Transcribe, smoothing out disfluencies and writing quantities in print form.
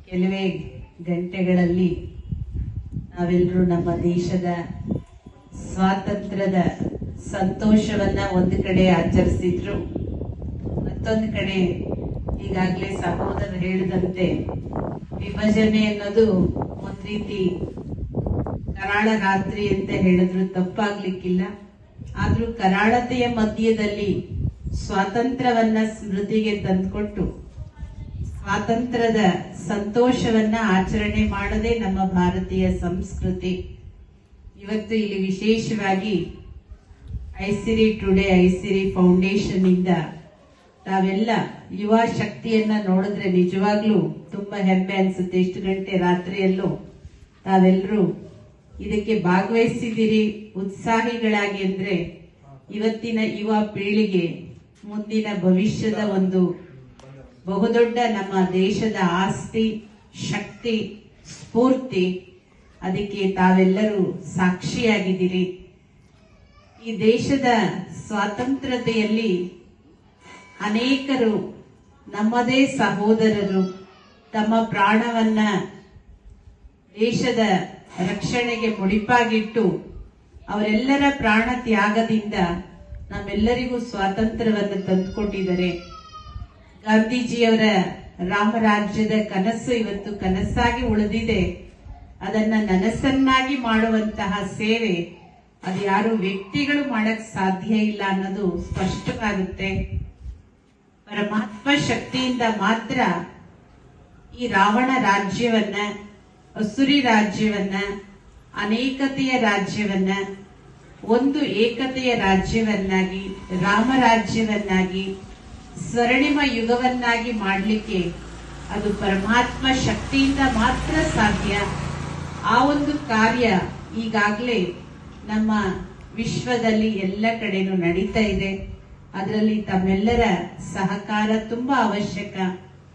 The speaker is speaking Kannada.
ಕೆಲವೇ ಗಂಟೆಗಳಲ್ಲಿ ನಾವೆಲ್ಲರೂ ನಮ್ಮ ದೇಶದ ಸ್ವಾತಂತ್ರ್ಯದ ಸಂತೋಷವನ್ನ ಒಂದು ಕಡೆ ಆಚರಿಸಿದ್ರು, ಮತ್ತೊಂದು ಕಡೆ ಈಗಾಗಲೇ ಸಹೋದರ ಹೇಳಿದಂತೆ ವಿಭಜನೆ ಅನ್ನೋದು ಒಂದ್ ರೀತಿ ಕರಾಳ ರಾತ್ರಿ ಅಂತ ಹೇಳಿದ್ರು ತಪ್ಪಾಗ್ಲಿಕ್ಕಿಲ್ಲ. ಆದ್ರೂ ಕರಾಳತೆಯ ಮಧ್ಯದಲ್ಲಿ ಸ್ವಾತಂತ್ರ್ಯವನ್ನ ಸ್ಮೃತಿಗೆ ತಂದುಕೊಟ್ಟು ಸ್ವಾತಂತ್ರ್ಯದ ಸಂತೋಷವನ್ನ ಆಚರಣೆ ಮಾಡದೆ ನಮ್ಮ ಭಾರತೀಯ ಸಂಸ್ಕೃತಿ. ಇವತ್ತು ಇಲ್ಲಿ ವಿಶೇಷವಾಗಿ ಐಸಿರಿ ಟುಡೇ ಐಸಿರಿ ಫೌಂಡೇಶನ್ ಇಂದ ತಾವೆಲ್ಲ ಯುವ ಶಕ್ತಿಯನ್ನ ನೋಡಿದ್ರೆ ನಿಜವಾಗ್ಲೂ ತುಂಬಾ ಹೆಮ್ಮೆ ಅನ್ಸುತ್ತೆ. ಎಷ್ಟು ಗಂಟೆ ರಾತ್ರಿಯಲ್ಲೂ ತಾವೆಲ್ಲರೂ ಇದಕ್ಕೆ ಭಾಗವಹಿಸಿದಿರಿ ಉತ್ಸಾಹಿಗಳಾಗಿ. ಅಂದ್ರೆ ಇವತ್ತಿನ ಯುವ ಪೀಳಿಗೆ ಮುಂದಿನ ಭವಿಷ್ಯದ ಒಂದು ಬಹುದೊಡ್ಡ ನಮ್ಮ ದೇಶದ ಆಸ್ತಿ, ಶಕ್ತಿ, ಸ್ಫೂರ್ತಿ. ಅದಕ್ಕೆ ತಾವೆಲ್ಲರೂ ಸಾಕ್ಷಿಯಾಗಿದ್ದೀರಿ. ಈ ದೇಶದ ಸ್ವಾತಂತ್ರ್ಯತೆಯಲ್ಲಿ ಅನೇಕರು ನಮ್ಮದೇ ಸಹೋದರರು ತಮ್ಮ ಪ್ರಾಣವನ್ನ ದೇಶದ ರಕ್ಷಣೆಗೆ ಮುಡಿಪಾಗಿಟ್ಟು ಅವರೆಲ್ಲರ ಪ್ರಾಣ ತ್ಯಾಗದಿಂದ ನಮ್ಮೆಲ್ಲರಿಗೂ ಸ್ವಾತಂತ್ರ್ಯವನ್ನು ತಂದುಕೊಟ್ಟಿದ್ದಾರೆ. ಗಾಂಧೀಜಿಯವರ ರಾಮರಾಜ್ಯದ ಕನಸು ಇವತ್ತು ಕನಸಾಗಿ ಉಳಿದಿದೆ. ಅದನ್ನ ನನಸನ್ನಾಗಿ ಮಾಡುವಂತಹ ಸೇವೆ ಅದು ಯಾರು ವ್ಯಕ್ತಿಗಳು ಮಾಡಕ್ ಸಾಧ್ಯ ಇಲ್ಲ ಅನ್ನೋದು ಸ್ಪಷ್ಟವಾಗುತ್ತೆ. ಪರಮಾತ್ಮ ಶಕ್ತಿಯಿಂದ ಮಾತ್ರ ಈ ರಾವಣ ರಾಜ್ಯವನ್ನ, ಅಸುರಿ ರಾಜ್ಯವನ್ನ, ಅನೇಕತೆಯ ರಾಜ್ಯವನ್ನ ಒಂದು ಏಕತೆಯ ರಾಜ್ಯವನ್ನಾಗಿ, ರಾಮರಾಜ್ಯವನ್ನಾಗಿ, ಸ್ವರ್ಣಿಮ ಯುಗವನ್ನಾಗಿ ಮಾಡಲಿಕ್ಕೆ ಅದು ಪರಮಾತ್ಮ ಶಕ್ತಿಯಿಂದ ಮಾತ್ರ ಸಾಧ್ಯ. ಆ ಒಂದು ಕಾರ್ಯ ಈಗಾಗಲೇ ನಮ್ಮ ವಿಶ್ವದಲ್ಲಿ ಎಲ್ಲ ಕಡೆನೂ ನಡೀತಾ ಇದೆ. ಅದರಲ್ಲಿ ತಮ್ಮೆಲ್ಲರ ಸಹಕಾರ ತುಂಬಾ ಅವಶ್ಯಕ.